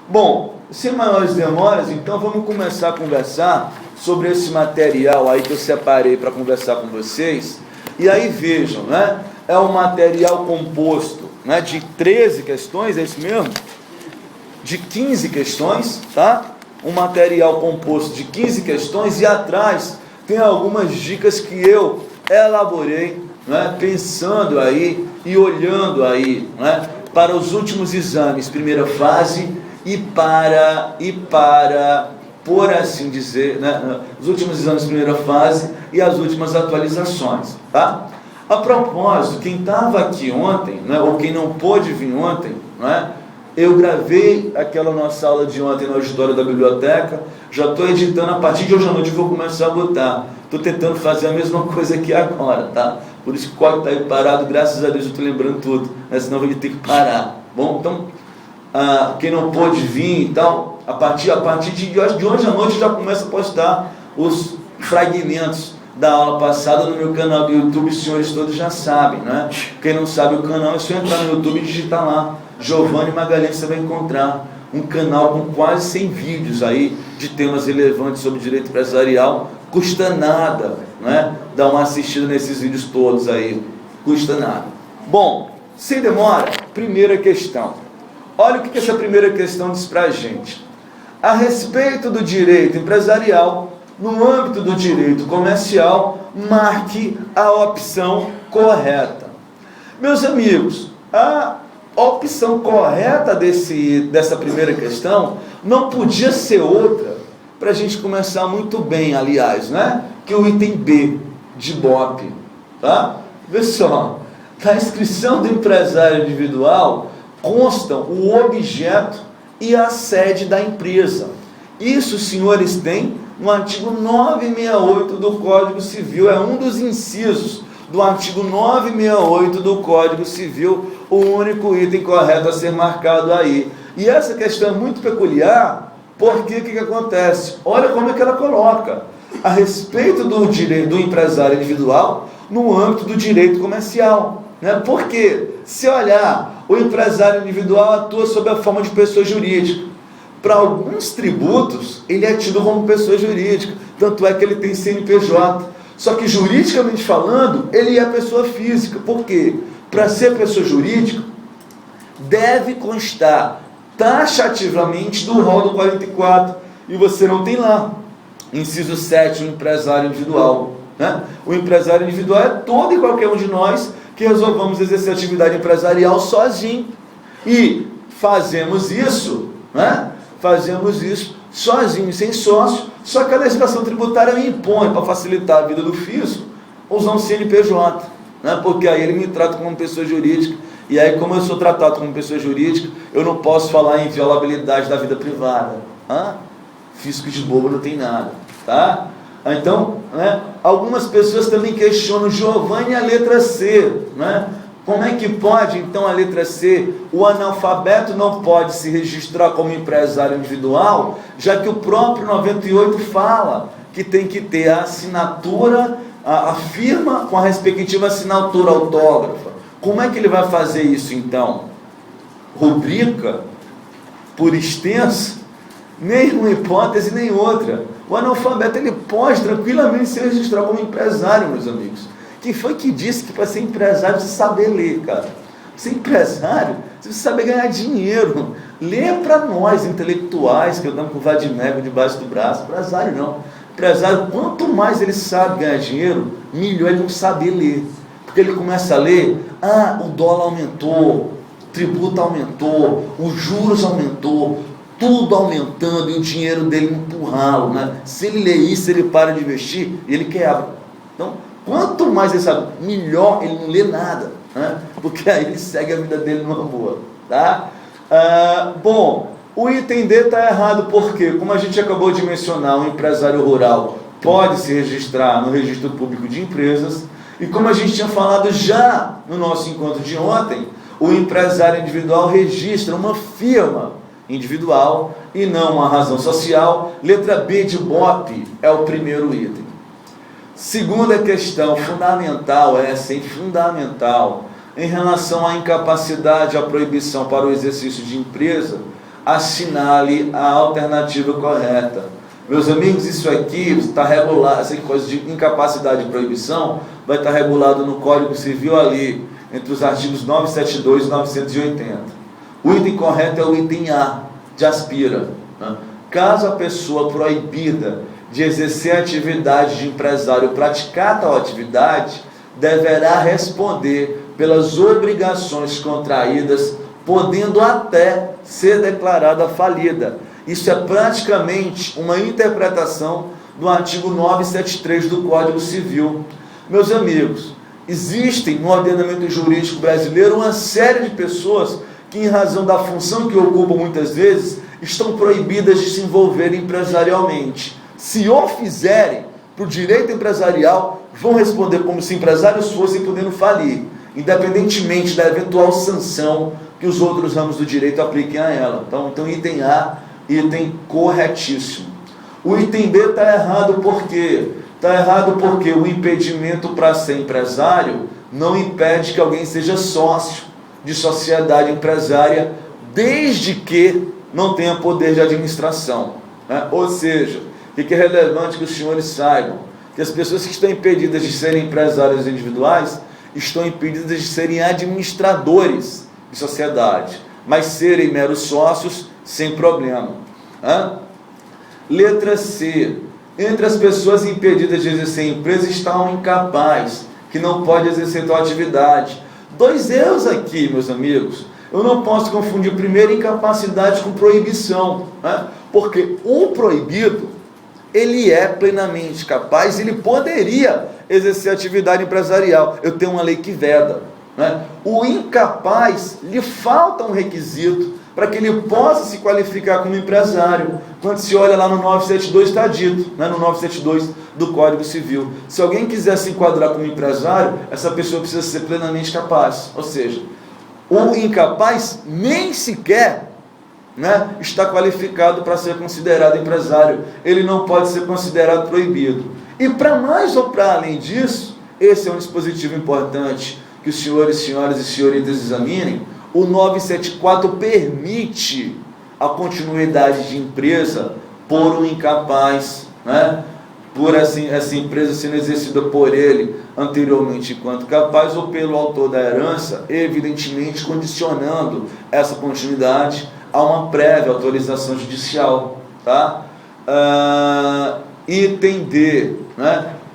Bom, sem maiores demoras, então vamos começar a conversar sobre esse material aí que eu separei para conversar com vocês. E aí vejam, né? É um material composto, né, de 13 questões, é isso mesmo? De 15 questões, tá? Um material composto de 15 questões e atrás tem algumas dicas que eu elaborei, né, pensando aí e olhando aí, né, para os últimos exames, primeira fase, e para, por assim dizer, né, os últimos exames, primeira fase e as últimas atualizações, tá? A propósito, quem estava aqui ontem, né, ou quem não pôde vir ontem, né, eu gravei aquela nossa aula de ontem no auditório da biblioteca, já estou editando, a partir de hoje à noite eu vou começar a botar. Estou tentando fazer a mesma coisa aqui agora, tá? Por isso que o código está aí parado, graças a Deus eu estou lembrando tudo, né? Senão eu vou ter que parar. Bom, então, quem não pôde vir e tal, a partir de hoje à noite eu já começo a postar os fragmentos da aula passada no meu canal do YouTube, os senhores todos já sabem, né? Quem não sabe o canal, é só entrar no YouTube e digitar lá, Giovanni Magalhães, você vai encontrar um canal com quase 100 vídeos aí, de temas relevantes sobre direito empresarial, custa nada, né? Dar uma assistida nesses vídeos todos aí, custa nada. Bom, sem demora, primeira questão. Olha o que essa primeira questão diz pra gente. A respeito do direito empresarial, no âmbito do direito comercial, marque a opção correta. Meus amigos, a opção correta dessa primeira questão não podia ser outra, para a gente começar muito bem, aliás, né? Que o item B de BOP, tá? Vê só, na inscrição do empresário individual constam o objeto e a sede da empresa. Isso, senhores, tem no artigo 968 do Código Civil, é um dos incisos do artigo 968 do Código Civil, o único item correto a ser marcado aí. E essa questão é muito peculiar, porque o que acontece? Olha como é que ela coloca, a respeito do direito do empresário individual no âmbito do direito comercial, né? Porque, se olhar, o empresário individual atua sob a forma de pessoa jurídica. Para alguns tributos, ele é tido como pessoa jurídica, tanto é que ele tem CNPJ. Só que, juridicamente falando, ele é pessoa física. Por quê? Para ser pessoa jurídica, deve constar taxativamente do rol do 44, e você não tem lá. Inciso 7, o empresário individual, né? O empresário individual é todo e qualquer um de nós que resolvamos exercer atividade empresarial sozinho. E fazemos isso, né? Fazemos isso sozinho, sem sócio, só que a legislação tributária me impõe, para facilitar a vida do fisco, usar um CNPJ, né? Porque aí ele me trata como pessoa jurídica, e aí, como eu sou tratado como pessoa jurídica, eu não posso falar em violabilidade da vida privada. Fisco de bobo não tem nada, tá? Então, né, algumas pessoas também questionam, Giovanni, a letra C, né? Como é que pode, então, a letra C, o analfabeto não pode se registrar como empresário individual, já que o próprio 98 fala que tem que ter a assinatura, a firma com a respectiva assinatura autógrafa. Como é que ele vai fazer isso, então? Rubrica, por extenso, nem uma hipótese, nem outra. O analfabeto, ele pode tranquilamente se registrar como empresário, meus amigos. Quem foi que disse que para ser empresário você saber ler, cara? Ser empresário, você precisa saber ganhar dinheiro. Lê para nós, intelectuais, que andamos com o Vadimégo debaixo do braço. Empresário não. Empresário, quanto mais ele sabe ganhar dinheiro, melhor ele não saber ler. Porque ele começa a ler, o dólar aumentou, o tributo aumentou, os juros aumentou, tudo aumentando, e o dinheiro dele empurrá-lo, né? Se ele lê isso, ele para de investir e ele quebra. Então, quanto mais ele sabe, melhor ele não lê nada, né? Porque aí ele segue a vida dele numa boa, tá? Bom, o item D está errado, porque, como a gente acabou de mencionar, o empresário rural pode se registrar no registro público de empresas, e como a gente tinha falado já no nosso encontro de ontem, o empresário individual registra uma firma individual e não uma razão social. Letra B de BOP é o primeiro item. Segunda questão, fundamental, fundamental, em relação à incapacidade, à proibição para o exercício de empresa, assinale a alternativa correta. Meus amigos, isso aqui está regulado, essa coisa de incapacidade e proibição vai estar regulado no Código Civil ali, entre os artigos 972 e 980. O item correto é o item A, de aspira. Caso a pessoa proibida de exercer a atividade de empresário praticar tal atividade, deverá responder pelas obrigações contraídas, podendo até ser declarada falida. Isso é praticamente uma interpretação do artigo 973 do Código Civil. Meus amigos, existem no ordenamento jurídico brasileiro uma série de pessoas que, em razão da função que ocupam muitas vezes, estão proibidas de se envolverem empresarialmente. Se o fizerem para o direito empresarial, vão responder como se empresários fossem podendo falir, independentemente da eventual sanção que os outros ramos do direito apliquem a ela. Então item A, item corretíssimo. O item B está errado por quê? Está errado porque o impedimento para ser empresário não impede que alguém seja sócio de sociedade empresária, desde que não tenha poder de administração. Ou seja, o que é relevante que os senhores saibam? Que as pessoas que estão impedidas de serem empresários individuais estão impedidas de serem administradores de sociedade, mas serem meros sócios sem problema. Letra C. Entre as pessoas impedidas de exercer empresa está um incapaz, que não pode exercer tal atividade. Dois erros aqui, meus amigos. Eu não posso confundir primeiro incapacidade com proibição, porque o proibido, ele é plenamente capaz, ele poderia exercer atividade empresarial. Eu tenho uma lei que veda. O incapaz, lhe falta um requisito para que ele possa se qualificar como empresário. Quando se olha lá no 972 está dito, no 972 do Código Civil. Se alguém quiser se enquadrar como empresário, essa pessoa precisa ser plenamente capaz. Ou seja, o incapaz nem sequer está qualificado para ser considerado empresário. Ele não pode ser considerado proibido. E para mais ou para além disso, esse é um dispositivo importante que os senhores, senhoras e senhoritas examinem. O 974 permite a continuidade de empresa por um incapaz, por essa empresa sendo exercida por ele anteriormente enquanto capaz ou pelo autor da herança, evidentemente condicionando essa continuidade a uma prévia autorização judicial. Item D,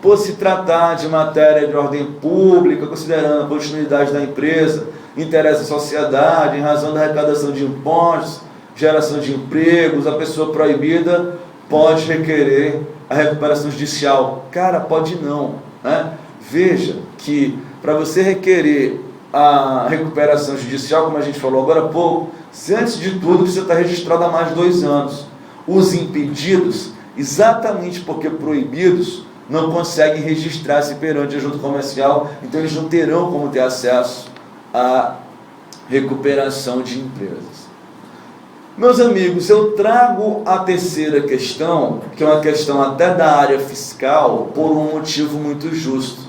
por se tratar de matéria de ordem pública, considerando a continuidade da empresa, interessa a sociedade, em razão da arrecadação de impostos, geração de empregos, a pessoa proibida pode requerer a recuperação judicial. Cara, pode não. Veja que para você requerer a recuperação judicial, como a gente falou agora há pouco, se antes de tudo você está registrado há mais de 2 anos. Os impedidos, exatamente porque proibidos, não conseguem registrar-se perante a junta comercial, então eles não terão como ter acesso à recuperação de empresas. Meus amigos, eu trago a terceira questão, que é uma questão até da área fiscal, por um motivo muito justo.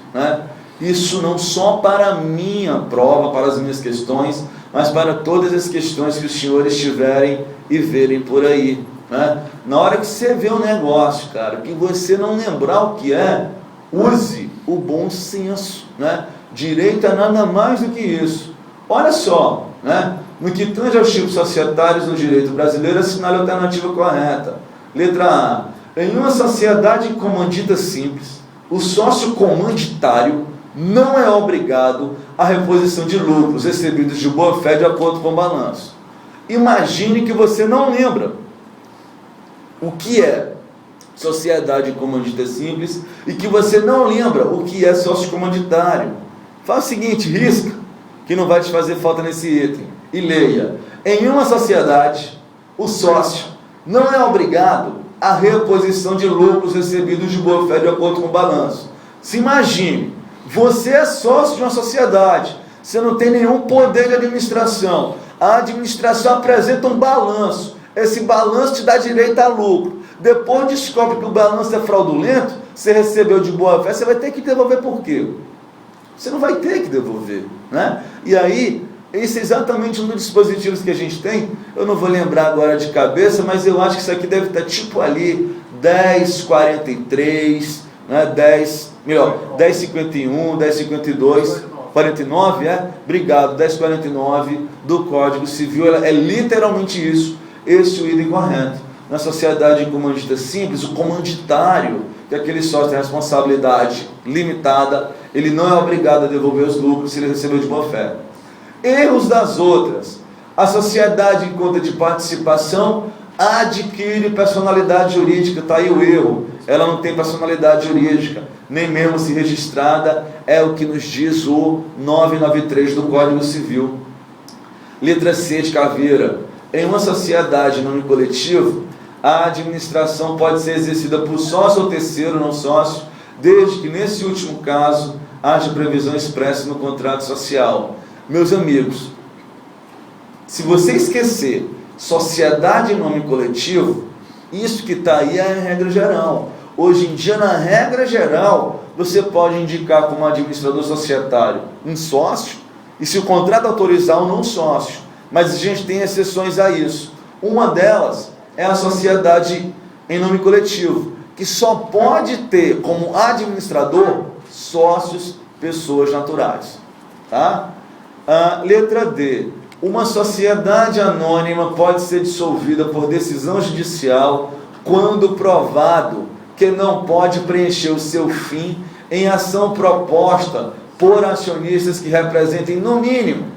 Isso não só para a minha prova, para as minhas questões, mas para todas as questões que os senhores tiverem e verem por aí. Na hora que você vê um negócio, cara, que você não lembrar o que é, use o bom senso. Direito é nada mais do que isso. Olha só, no que tange aos tipos societários no direito brasileiro, assinale a alternativa correta. Letra A. Em uma sociedade comandita simples, o sócio comanditário não é obrigado à reposição de lucros recebidos de boa-fé de acordo com o balanço. Imagine que você não lembra o que é sociedade comandita simples e que você não lembra o que é sócio comanditário. Faz o seguinte, risca, que não vai te fazer falta nesse item, e leia. Em uma sociedade, o sócio não é obrigado à reposição de lucros recebidos de boa-fé de acordo com o balanço. Se imagine, você é sócio de uma sociedade, você não tem nenhum poder de administração, a administração apresenta um balanço, esse balanço te dá direito a lucro, depois descobre que o balanço é fraudulento, você recebeu de boa-fé, você vai ter que devolver por quê? Você não vai ter que devolver, E aí, Esse é exatamente um dos dispositivos que a gente tem. Eu não vou lembrar agora de cabeça, mas eu acho que isso aqui deve estar tipo ali 1043, né? 1051, 1052, 49, Obrigado, 1049 do Código Civil. É literalmente isso, esse é o item correto. Na sociedade comandita simples, o comanditário, que é aquele sócio tem responsabilidade limitada, ele não é obrigado a devolver os lucros se ele recebeu de boa fé. Erros das outras. A sociedade, em conta de participação, adquire personalidade jurídica. Está aí o erro. Ela não tem personalidade jurídica, nem mesmo se registrada, é o que nos diz o 993 do Código Civil. Letra C de caveira. Em uma sociedade em nome coletivo, a administração pode ser exercida por sócio ou terceiro não sócio, desde que, nesse último caso, haja previsão expressa no contrato social. Meus amigos, se você esquecer sociedade em nome coletivo, isso que está aí é a regra geral. Hoje em dia, na regra geral, você pode indicar como administrador societário um sócio, e se o contrato autorizar, um não sócio. Mas a gente tem exceções a isso. Uma delas é a sociedade em nome coletivo, que só pode ter como administrador sócios, pessoas naturais. Tá? Letra D. Uma sociedade anônima pode ser dissolvida por decisão judicial quando provado que não pode preencher o seu fim em ação proposta por acionistas que representem no mínimo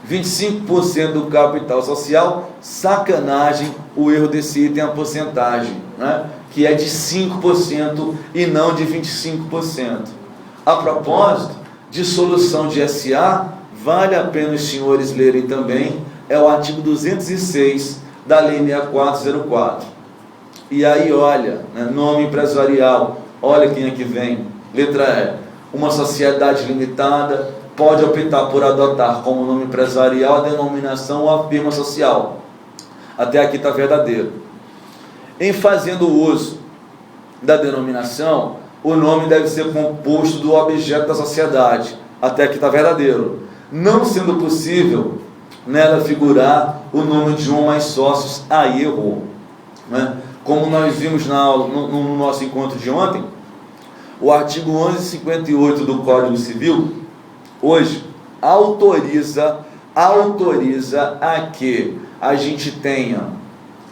25% do capital social. Sacanagem, o erro desse item é a porcentagem, né? Que é de 5% e não de 25%. A propósito, dissolução de SA, vale a pena os senhores lerem também, é o artigo 206 da Lei 6404. E aí, olha, né, nome empresarial, olha quem é que vem. Letra E. Uma sociedade limitada pode optar por adotar como nome empresarial a denominação ou a firma social. Até aqui está verdadeiro. Em fazendo uso da denominação, o nome deve ser composto do objeto da sociedade. Até aqui está verdadeiro. Não sendo possível nela figurar o nome de um ou mais sócios, aí errou. Né? Como nós vimos na aula, no nosso encontro de ontem, o artigo 1158 do Código Civil, hoje, autoriza a que a gente tenha,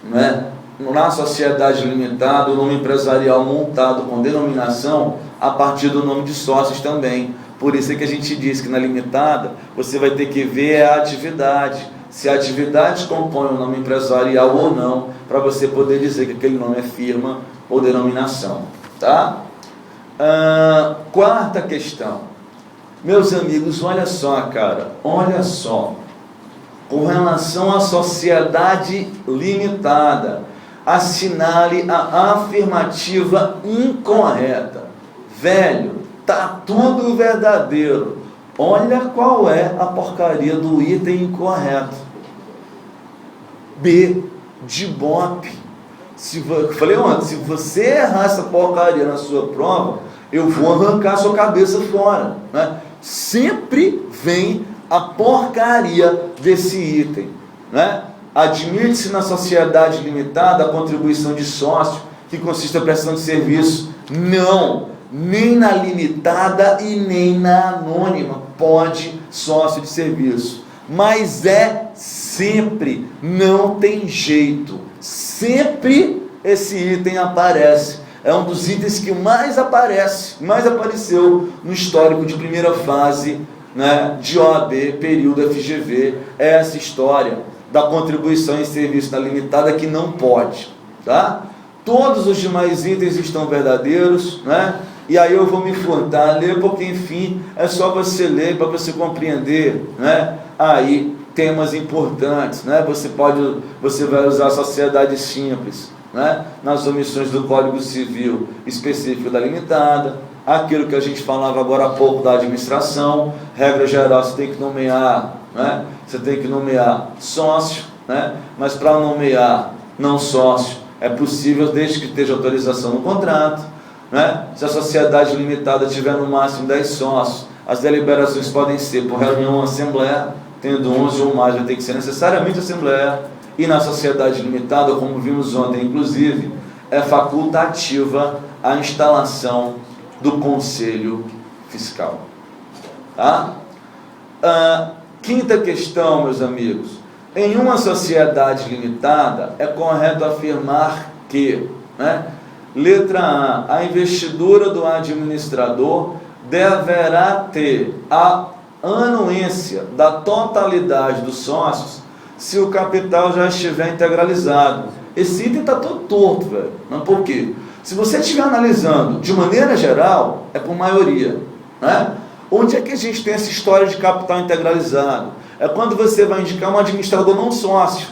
né, na sociedade limitada, o nome empresarial montado com denominação a partir do nome de sócios também. Por isso é que a gente diz que na limitada você vai ter que ver a atividade, se a atividade compõe o nome empresarial ou não, para você poder dizer que aquele nome é firma ou denominação. Tá? Quarta questão. Meus amigos, olha só, cara, olha só. Com relação à sociedade limitada, assinale a afirmativa incorreta. Velho, tá tudo verdadeiro. Olha qual é a porcaria do item incorreto. B, de Ibope. Falei ontem, se você errar essa porcaria na sua prova, eu vou arrancar a sua cabeça fora. Né? Sempre vem a porcaria desse item. Né? Admite-se na sociedade limitada a contribuição de sócio, que consiste na prestação de serviço. Não, nem na limitada e nem na anônima pode sócio de serviço. Mas é sempre, não tem jeito. Sempre esse item aparece. É um dos itens que mais apareceu no histórico de primeira fase, né, de OAB, período FGV, é essa história da contribuição em serviço na limitada que não pode, tá? Todos os demais itens estão verdadeiros, né? E aí eu vou me furtar a ler, porque enfim, é só você ler para você compreender, né? Aí temas importantes, né? Você vai usar a sociedade simples, né? Nas omissões do Código Civil específico da limitada, aquilo que a gente falava agora há pouco da administração, regra geral, você tem que nomear, né? Você tem que nomear sócio, né? Mas para nomear não sócio é possível desde que esteja autorização no contrato, né? Se a sociedade limitada tiver no máximo 10 sócios, as deliberações podem ser por reunião ou assembleia, tendo 11 ou mais, vai ter que ser necessariamente assembleia, e na sociedade limitada, como vimos ontem, inclusive, é facultativa a instalação do Conselho Fiscal. Tá? Quinta questão, meus amigos. Em uma sociedade limitada, é correto afirmar que, letra A investidura do administrador deverá ter a anuência da totalidade dos sócios se o capital já estiver integralizado. Esse item está todo torto, velho. Mas por quê? Se você estiver analisando de maneira geral, é por maioria. Onde é que a gente tem essa história de capital integralizado? É quando você vai indicar um administrador não sócio.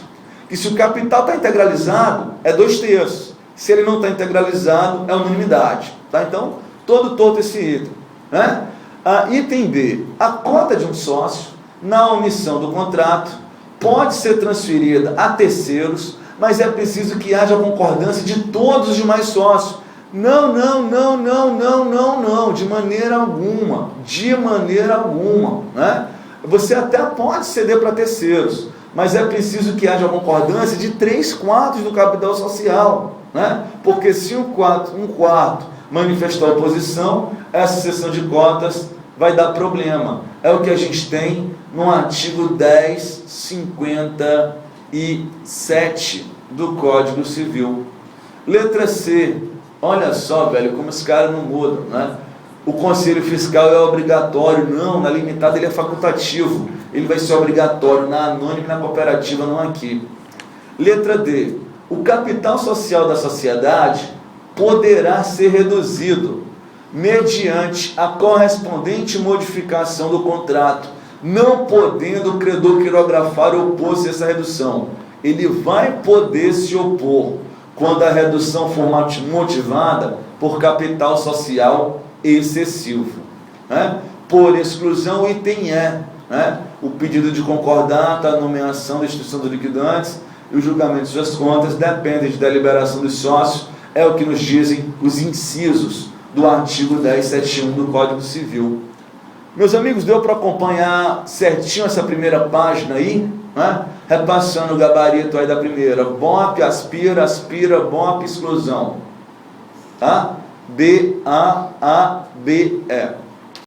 E se o capital está integralizado, é 2/3. Se ele não está integralizado, é unanimidade. Tá? Então, todo torto esse item. Item B. A cota de um sócio, na omissão do contrato, pode ser transferida a terceiros, mas é preciso que haja concordância de todos os demais sócios. Não, de maneira alguma. Você até pode ceder para terceiros, mas é preciso que haja concordância de 3/4 do capital social. Porque se um quarto manifestar oposição, essa cessão de cotas vai dar problema. É o que a gente tem no artigo 1057 do Código Civil. Letra C. Olha só, velho, como esse cara não muda, O Conselho Fiscal é obrigatório. Não, na limitada ele é facultativo. Ele vai ser obrigatório na anônima e na cooperativa, não aqui. Letra D. O capital social da sociedade poderá ser reduzido mediante a correspondente modificação do contrato, não podendo o credor quirografar ou opor-se a essa redução. Ele vai poder se opor quando a redução for motivada por capital social excessivo. Por exclusão, o item E, o pedido de concordata, a nomeação da instituição dos liquidantes e o julgamento de suas contas dependem de deliberação dos sócios, é o que nos dizem os incisos do artigo 1071 do Código Civil. Meus amigos, deu para acompanhar certinho essa primeira página aí? Repassando o gabarito aí da primeira. BOP, aspira, BOP, exclusão. B-A-A-B-E.